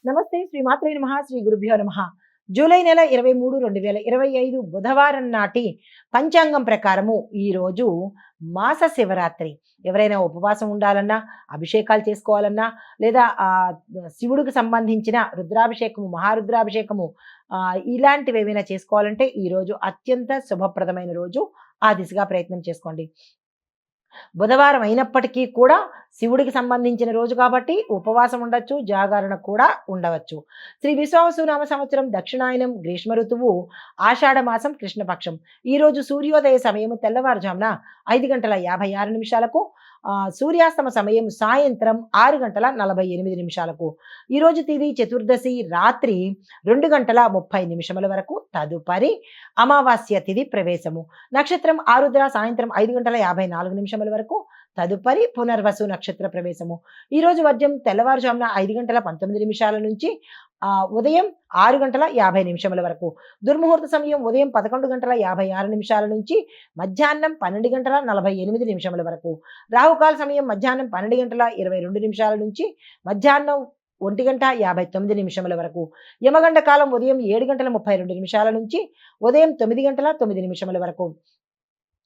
నమస్తే శ్రీ మాత్రే నమః శ్రీ గురుభ్యో నమః. జూలై నెల 23, 2025 బుధవారం నాటి పంచాంగం ప్రకారము ఈరోజు మాస శివరాత్రి. ఎవరైనా ఉపవాసం ఉండాలన్నా, అభిషేకాలు చేసుకోవాలన్నా, లేదా శివుడికి సంబంధించిన రుద్రాభిషేకము, మహారుద్రాభిషేకము ఇలాంటివి ఏమైనా చేసుకోవాలంటే ఈరోజు అత్యంత శుభప్రదమైన రోజు. ఆ దిశగా ప్రయత్నం చేసుకోండి. బుధవారం అయినప్పటికీ కూడా శివుడికి సంబంధించిన రోజు కాబట్టి ఉపవాసం ఉండొచ్చు, జాగరణ కూడా ఉండవచ్చు. శ్రీ విశ్వావసునామ సంవత్సరం దక్షిణాయనం గ్రీష్మ ఋతువు ఆషాఢ మాసం కృష్ణపక్షం. ఈరోజు సూర్యోదయ సమయము తెల్లవారుజామున 5:56 సూర్యాస్తమ సమయం సాయంత్రం 6:48 ఈరోజు తిథి చతుర్దశి రాత్రి 2:30 వరకు. తదుపరి అమావాస్య తిథి ప్రవేశము. నక్షత్రం ఆరుద్ర సాయంత్రం 5:54 వరకు. తదుపరి పునర్వసు నక్షత్ర ప్రవేశము. ఈరోజు వర్జం తెల్లవారుజామున 5:19 నుంచి ఉదయం 6:50 వరకు. దుర్ముహూర్త సమయం ఉదయం 11:56 నుంచి మధ్యాహ్నం 12:48 వరకు. రాహుకాల సమయం మధ్యాహ్నం 12:22 నుంచి మధ్యాహ్నం 1:59 వరకు. యమగండ కాలం ఉదయం 7:32 నుంచి ఉదయం 9:09 వరకు.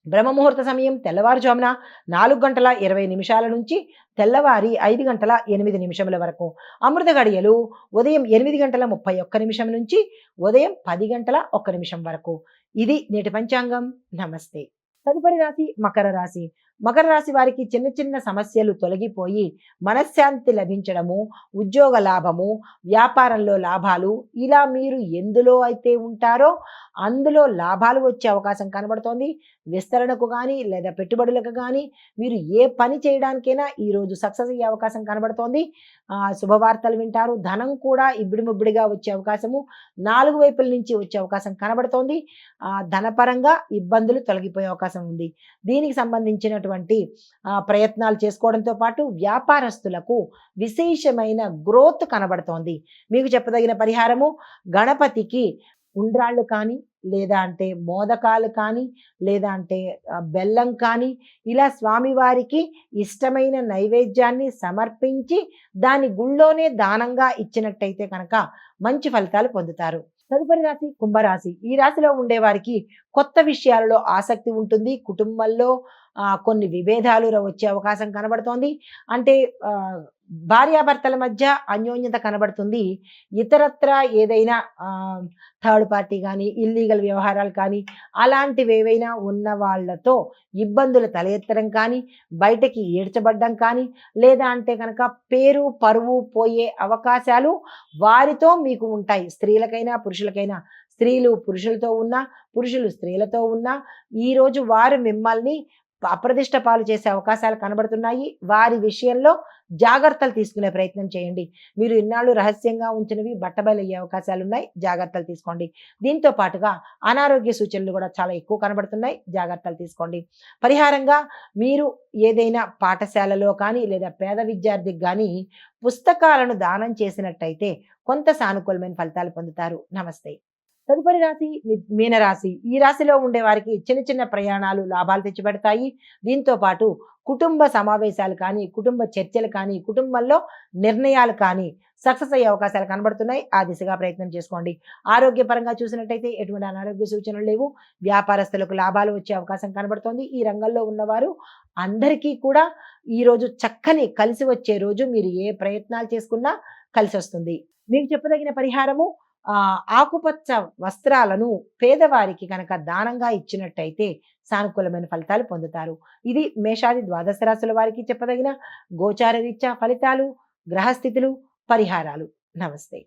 బ్రహ్మముహూర్త సమయం తెల్లవారుజామున 4:20 నుంచి తెల్లవారి 5:08 వరకు. అమృత గడియలు ఉదయం 8:31 నుంచి ఉదయం 10:01 వరకు. ఇది నేటి పంచాంగం. నమస్తే. తదుపరి రాశి మకర రాశి. మకర రాశి వారికి చిన్న చిన్న సమస్యలు తొలగిపోయి మనశ్శాంతి లభించడము, ఉద్యోగ లాభము, వ్యాపారంలో లాభాలు, ఇలా మీరు ఎందులో అయితే ఉంటారో అందులో లాభాలు వచ్చే అవకాశం కనబడుతోంది. విస్తరణకు కానీ లేదా పెట్టుబడులకు కానీ మీరు ఏ పని చేయడానికైనా ఈరోజు సక్సెస్ అయ్యే అవకాశం కనబడుతోంది. శుభవార్తలు వింటారు. ధనం కూడా ఇబ్బడి ముబ్బడిగా వచ్చే అవకాశము 4 వైపుల నుంచి వచ్చే అవకాశం కనబడుతోంది. ధనపరంగా ఇబ్బందులు తొలగిపోయే అవకాశం ఉంది. దీనికి సంబంధించినటువంటి ప్రయత్నాలు చేసుకోవడంతో పాటు వ్యాపారస్తులకు విశేషమైన గ్రోత్ కనబడుతోంది. మీకు చెప్పదగిన పరిహారము గణపతికి ఉండ్రాళ్ళు కానీ, లేదా అంటే మోదకాలు కానీ, లేదా అంటే బెల్లం కానీ, ఇలా స్వామివారికి ఇష్టమైన నైవేద్యాన్ని సమర్పించి దాని గుళ్ళోనే దానంగా ఇచ్చినట్టయితే కనుక మంచి ఫలితాలు పొందుతారు. తదుపరి రాశి కుంభరాశి. ఈ రాశిలో ఉండే వారికి కొత్త విషయాలలో ఆసక్తి ఉంటుంది. కుటుంబంలో కొన్ని విభేదాలు వచ్చే అవకాశం కనబడుతోంది. అంటే భార్యాభర్తల మధ్య అన్యోన్యత కనబడుతుంది. ఇతరత్ర ఏదైనా థర్డ్ పార్టీ కానీ, ఇల్లీగల్ వ్యవహారాలు కానీ, అలాంటివి ఏవైనా ఉన్న వాళ్ళతో ఇబ్బందులు తలెత్తడం కానీ, బయటకి ఏడ్చబడ్డం కానీ, లేదా అంటే కనుక పేరు పరువు పోయే అవకాశాలు వారితో మీకు ఉంటాయి. స్త్రీలకైనా పురుషులకైనా. స్త్రీలు పురుషులతో ఉన్నా, పురుషులు స్త్రీలతో ఉన్నా ఈరోజు వారు మిమ్మల్ని అప్రదిష్ట పాలు చేసే అవకాశాలు కనబడుతున్నాయి. వారి విషయంలో జాగ్రత్తలు తీసుకునే ప్రయత్నం చేయండి. మీరు ఇన్నాళ్ళు రహస్యంగా ఉంచినవి బట్టబయలయ్యే అవకాశాలు ఉన్నాయి. జాగ్రత్తలు తీసుకోండి. దీంతో పాటుగా అనారోగ్య సూచనలు కూడా చాలా ఎక్కువ కనబడుతున్నాయి. జాగ్రత్తలు తీసుకోండి. పరిహారంగా మీరు ఏదైనా పాఠశాలలో కానీ, లేదా పేద విద్యార్థికి కానీ పుస్తకాలను దానం చేసినట్టయితే కొంత సానుకూలమైన ఫలితాలు పొందుతారు. నమస్తే. తదుపరి రాశి మీనరాశి. ఈ రాశిలో ఉండే వారికి చిన్న చిన్న ప్రయాణాలు లాభాలు తెచ్చిపెడతాయి. దీంతో పాటు కుటుంబ సమావేశాలు కానీ, కుటుంబ చర్చలు కానీ, కుటుంబంలో నిర్ణయాలు కానీ సక్సెస్ అయ్యే అవకాశాలు కనబడుతున్నాయి. ఆ దిశగా ప్రయత్నం చేసుకోండి. ఆరోగ్యపరంగా చూసినట్టయితే ఎటువంటి అనారోగ్య సూచనలు లేవు. వ్యాపారస్తులకు లాభాలు వచ్చే అవకాశం కనబడుతోంది. ఈ రంగంలో ఉన్నవారు అందరికీ కూడా ఈరోజు చక్కని కలిసి వచ్చే రోజు. మీరు ఏ ప్రయత్నాలు చేసుకున్నా కలిసి వస్తుంది. మీకు చెప్పదగిన పరిహారము ఆకుపచ్చ వస్త్రాలను పేదవారికి కనుక దానంగా ఇచ్చినట్టయితే సానుకూలమైన ఫలితాలు పొందుతారు. ఇది మేషాది ద్వాదశ రాశుల వారికి చెప్పదగిన గోచార రీత్యా ఫలితాలు, గ్రహస్థితులు, పరిహారాలు. నమస్తే.